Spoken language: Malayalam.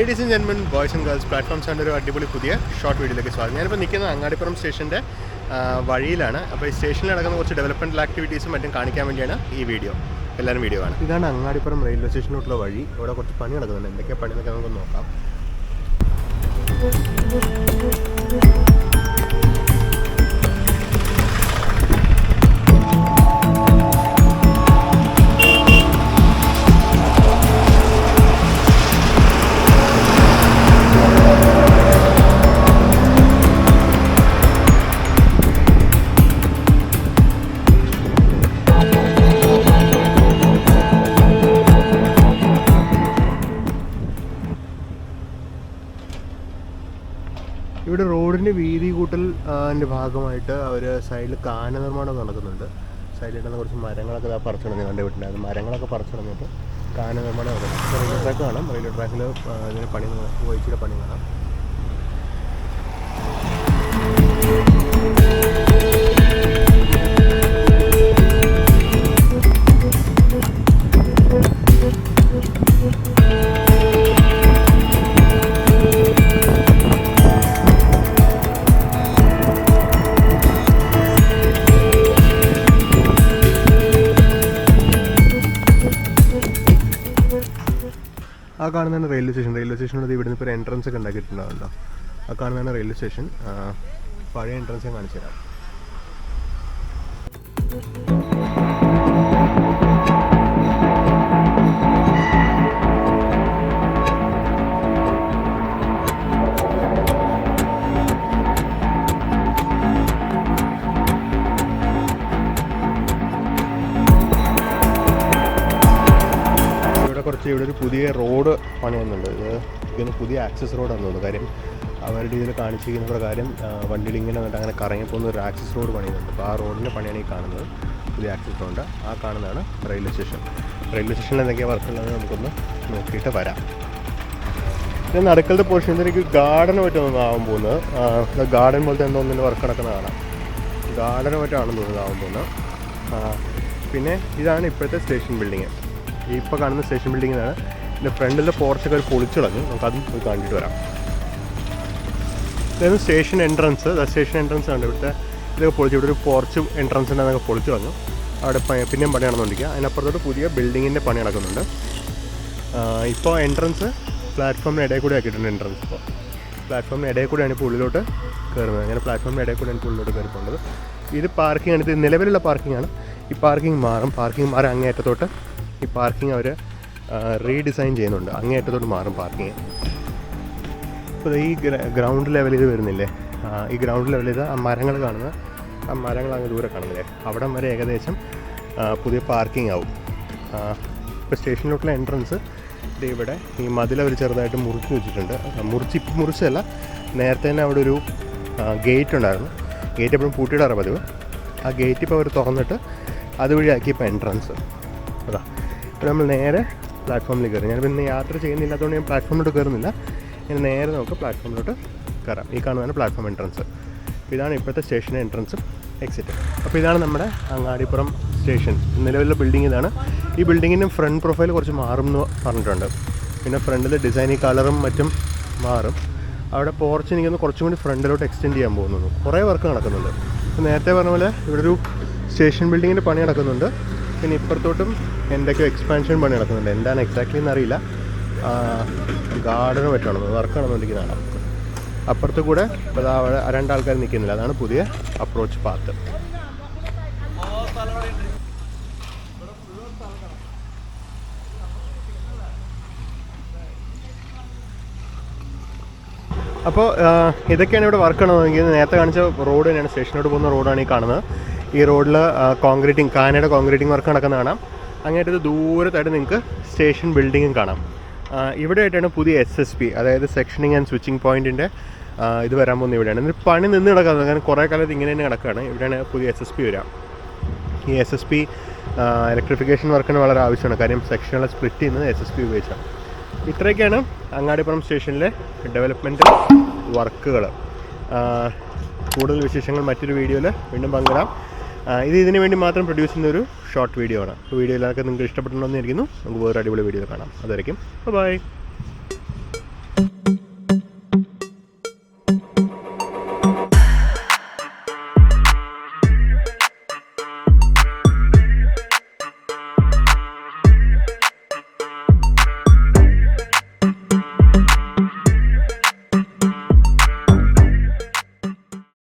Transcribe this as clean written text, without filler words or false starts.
Ladies and gentlemen, boys and girls, platform sound ഒരു അടിപൊളി പുതിയ ഷോർട്ട് വീഡിയോയിലേക്ക് സ്വാഗതം. ഞാനിപ്പോൾ നിൽക്കുന്നത് അങ്ങാടിപ്പുറം സ്റ്റേഷൻ്റെ വഴിയിലാണ്. അപ്പോൾ ഈ സ്റ്റേഷനിൽ നടക്കുന്ന കുറച്ച് ഡെവലപ്മെൻറ്റൽ ആക്ടിവിറ്റീസും മറ്റും കാണിക്കാൻ വേണ്ടിയാണ് ഈ വീഡിയോ. എല്ലാവരും വീഡിയോ കാണാം. ഇതാണ് അങ്ങാടിപ്പുറം റെയിൽവേ സ്റ്റേഷനിലോട്ടുള്ള വഴി. ഇവിടെ കുറച്ച് പണി നടക്കുന്നുണ്ട്. എന്തൊക്കെയാണ് പണി എന്നൊക്കെ നമുക്ക് നോക്കാം. ഇവിടെ റോഡിൻ്റെ വീതി കൂട്ടൽ ഭാഗമായിട്ട് അവർ സൈഡിൽ കാന നിർമ്മാണം നടക്കുന്നുണ്ട്. സൈഡിലിടുന്ന കുറച്ച് മരങ്ങളൊക്കെ പറിച്ചിടഞ്ഞ് കണ്ടു വിട്ടിട്ടുണ്ടായിരുന്നു. മരങ്ങളൊക്കെ പറിച്ചിടഞ്ഞിട്ട് കാന നിർമ്മാണം നടക്കുന്നത്. റെയിൽവേ ട്രാക്ക് കാണാം. റെയിൽവേ ട്രാക്കിൽ ഇതിന് പണി വഹിച്ചിട്ട് പണി കാണാം. ആ കാണുന്നതാണ് റെയിൽവേ സ്റ്റേഷൻ. റെയിൽവേ സ്റ്റേഷനോട് ഇവിടുന്ന് ഇപ്പോൾ ഒരു എൻട്രൻസ് ഒക്കെ ഉണ്ടാക്കിയിട്ടുണ്ടാവുമല്ലോ. ആ കാണുന്നതാണ് റെയിൽവേ സ്റ്റേഷൻ. പഴയ എൻട്രൻസ് ഞാൻ കാണിച്ചു തരാം. ഇവിടെ ഒരു പുതിയ റോഡ് പണിയുന്നുണ്ട്. ഇതൊന്ന് പുതിയ ആക്സസ് റോഡാണെന്ന് തോന്നുന്നു. കാര്യം അവരുടെ ഇതിൽ കാണിച്ചിരിക്കുന്ന പ്രകാരം വണ്ടിയിൽ ഇങ്ങനെ വന്നിട്ട് അങ്ങനെ കറങ്ങിപ്പോകുന്ന ഒരു ആക്സസ് റോഡ് പണിയുന്നുണ്ട്. അപ്പോൾ ആ റോഡിൻ്റെ പണിയാണ് ഈ കാണുന്നത്, പുതിയ ആക്സസ് റോഡ്. ആ കാണുന്നതാണ് റെയിൽവേ സ്റ്റേഷൻ. റെയിൽവേ സ്റ്റേഷനിൽ എന്തൊക്കെയാണ് വർക്കുള്ളത് നമുക്കൊന്ന് നോക്കിയിട്ട് വരാം. ഇത് നടുക്കലത്തെ പോർഷൻ എനിക്ക് ഗാർഡന് പറ്റുമെന്ന് ആവാൻ പോകുന്നത്. ഗാർഡൻ പോലത്തെ എന്തോ ഒന്നിൻ്റെ വർക്ക് നടക്കുന്ന കാണാം. ഗാർഡന് പറ്റാണെന്ന് തോന്നുന്നത് ആവാൻ പോകുന്നത്. പിന്നെ ഇതാണ് ഇപ്പോഴത്തെ സ്റ്റേഷൻ ബിൽഡിങ്. ഇപ്പോൾ കാണുന്ന സ്റ്റേഷൻ ബിൽഡിങ്ങിനാണ്. ഇതിൻ്റെ ഫ്രണ്ടിലെ പോർച്ചൊക്കെ പൊളിച്ചിളഞ്ഞു. നമുക്കതും പോയി കണ്ടിട്ട് വരാം. ഇതായിരുന്നു സ്റ്റേഷൻ എൻട്രൻസ്. സ്റ്റേഷൻ എൻട്രൻസ് ആണ് ഇവിടുത്തെ. ഇതൊക്കെ പൊളിച്ച് ഇവിടെ ഒരു പോർച്ച് എൻട്രൻസ് ഉണ്ടെന്നൊക്കെ പൊളിച്ചു കളഞ്ഞു. അവിടെ പിന്നെയും പണി നടന്നുകൊണ്ടിരിക്കുക. അതിനപ്പുറത്തോട്ട് പുതിയ ബിൽഡിങ്ങിൻ്റെ പണി നടക്കുന്നുണ്ട്. ഇപ്പോൾ എൻട്രൻസ് പ്ലാറ്റ്ഫോമിന് ഇടയിൽ കൂടെ ആക്കിയിട്ടുണ്ട്. എൻട്രൻസ് ഇപ്പോൾ പ്ലാറ്റ്ഫോമിന് ഇടയിൽ കൂടെയാണ് ഇപ്പോൾ ഉള്ളിലോട്ട് കയറുന്നത്. അങ്ങനെ പ്ലാറ്റ്ഫോമിന് ഇടയിൽ കൂടെയാണ് ഇപ്പോൾ ഉള്ളിലോട്ട് കയറിപ്പോണ്ടത്. ഇത് പാർക്കിംഗ് ആണ്. ഇത് നിലവിലുള്ള പാർക്കിംഗ് ആണ്. ഈ പാർക്കിംഗ് മാറും. പാർക്കിംഗ് മാറി അങ്ങേയറ്റത്തോട്ട് ഈ പാർക്കിംഗ് അവർ റീഡിസൈൻ ചെയ്യുന്നുണ്ട്. അങ്ങേയറ്റത്തോട്ട് മാറും പാർക്കിംഗ്. ഇപ്പോൾ ഈ ഗ്രൗണ്ട് ലെവലിൽ ഇത് വരുന്നില്ലേ, ഈ ഗ്രൗണ്ട് ലെവലിൽ ഇത് ആ മരങ്ങൾ കാണുന്നത്, ആ മരങ്ങൾ അങ്ങ് ദൂരെ കാണുന്നില്ലേ, അവിടം വരെ ഏകദേശം പുതിയ പാർക്കിംഗ് ആവും. ഇപ്പോൾ സ്റ്റേഷനിലോട്ടുള്ള എൻട്രൻസ് ഇത് ഇവിടെ ഈ മതിലവർ ചെറുതായിട്ട് മുറിച്ച് വെച്ചിട്ടുണ്ട്. മുറിച്ചല്ല, നേരത്തെ തന്നെ അവിടെ ഒരു ഗേറ്റ് ഉണ്ടായിരുന്നു. ഗേറ്റ് എപ്പോഴും പൂട്ടിയിടാറ് പതിവ്. ആ ഗേറ്റ് ഇപ്പോൾ അവർ തുറന്നിട്ട് അതുവഴിയാക്കി ഇപ്പോൾ എൻട്രൻസ്. അതാ ഇപ്പോൾ നമ്മൾ നേരെ പ്ലാറ്റ്ഫോമിലേക്ക് കയറി. ഞാനിപ്പോൾ ഇന്ന് യാത്ര ചെയ്യുന്നില്ലാത്തതുകൊണ്ട് ഞാൻ പ്ലാറ്റ്ഫോമിലോട്ട് കയറുന്നില്ല. ഞാൻ നേരെ നമുക്ക് പ്ലാറ്റ്ഫോമിലോട്ട് കയറാം. ഈ കാണുന്നതാണ് പ്ലാറ്റ്ഫോം എൻട്രൻസ്. അപ്പോൾ ഇതാണ് ഇപ്പോഴത്തെ സ്റ്റേഷൻ്റെ എൻട്രൻസും എക്സിറ്റ്. അപ്പോൾ ഇതാണ് നമ്മുടെ അങ്ങാടിപ്പുറം സ്റ്റേഷൻ. നിലവിലുള്ള ബിൽഡിംഗ് ഇതാണ്. ഈ ബിൽഡിങ്ങിൻ്റെ ഫ്രണ്ട് പ്രൊഫൈൽ കുറച്ച് മാറും എന്ന് പറഞ്ഞിട്ടുണ്ട്. പിന്നെ ഫ്രണ്ടിൽ ഡിസൈൻ ഈ കളറും മറ്റും മാറും. അവിടെ പോർച്ച് എനിക്കൊന്ന് കുറച്ചും കൂടി ഫ്രണ്ടിലോട്ട് എക്സ്റ്റെൻഡ് ചെയ്യാൻ പോകുന്നു. കുറേ വർക്ക് നടക്കുന്നുണ്ട്. അപ്പോൾ നേരത്തെ പറഞ്ഞ പോലെ ഇവിടെ ഒരു സ്റ്റേഷൻ ബിൽഡിങ്ങിൻ്റെ പണി നടക്കുന്നുണ്ട്. പിന്നെ ഇപ്പുറത്തോട്ടും എന്തൊക്കെയോ എക്സ്പാൻഷൻ പണി നടക്കുന്നുണ്ട്. എന്താണ് എക്സാക്ട്ലി എന്നറിയില്ല. ഗാർഡന് പറ്റണം വർക്ക് നടന്നുകൊണ്ടിരിക്കുന്നതാണ്. അപ്പുറത്ത് കൂടെ ഇപ്പോൾ അവിടെ രണ്ടാൾക്കാർ നിൽക്കുന്നില്ല. അതാണ് പുതിയ അപ്രോച്ച് പാത്ത്. അപ്പോൾ ഇതൊക്കെയാണ് ഇവിടെ വർക്ക് നടന്നത്. നേരത്തെ കാണിച്ച റോഡ് തന്നെയാണ്, സ്റ്റേഷനോട്ട് പോകുന്ന റോഡാണ് ഈ കാണുന്നത്. ഈ റോഡിൽ കോൺക്രീറ്റിംഗ്, കാനയുടെ കോൺക്രീറ്റിംഗ് വർക്ക് നടക്കുന്ന കാണാം. അങ്ങേറ്റത് ദൂരത്തായിട്ട് നിങ്ങൾക്ക് സ്റ്റേഷൻ ബിൽഡിങ്ങും കാണാം. ഇവിടെ ആയിട്ടാണ് പുതിയ SSP, അതായത് സെക്ഷനിങ് ആൻഡ് സ്വിച്ചിങ് പോയിൻറ്റിൻ്റെ ഇത് വരാൻ പോകുന്നത്. ഇവിടെയാണ് ഇത് പണി നിന്ന് കിടക്കുന്നത്. കാരണം കുറേ കാലത്ത് ഇങ്ങനെ തന്നെ കിടക്കുകയാണ്. ഇവിടെയാണ് പുതിയ SSP വരാം. ഈ SSP ഇലക്ട്രിഫിക്കേഷൻ വർക്കിന് വളരെ ആവശ്യമാണ്. കാര്യം സെക്ഷനുകളെ സ്പ്ലിറ്റ് ചെയ്യുന്നത് SSP ഉപയോഗിച്ചാണ്. ഇത്രയൊക്കെയാണ് അങ്ങാടിപ്പുറം സ്റ്റേഷനിലെ ഡെവലപ്മെൻറ്റ് വർക്കുകൾ. കൂടുതൽ വിശേഷങ്ങൾ മറ്റൊരു വീഡിയോയിൽ വീണ്ടും പങ്കിടാം. ഇതിനു വേണ്ടി മാത്രം പ്രൊഡ്യൂസ് ചെയ്യുന്ന ഒരു ഷോർട്ട് വീഡിയോ ആണ്. വീഡിയോ എല്ലാവർക്കും നിങ്ങൾക്ക് ഇഷ്ടപ്പെട്ടുണ്ടെന്ന് ഇരിക്കുന്നു. നമുക്ക് വേറെ അടിപൊളി വീഡിയോ കാണാം. അതുവരെയും ബൈ.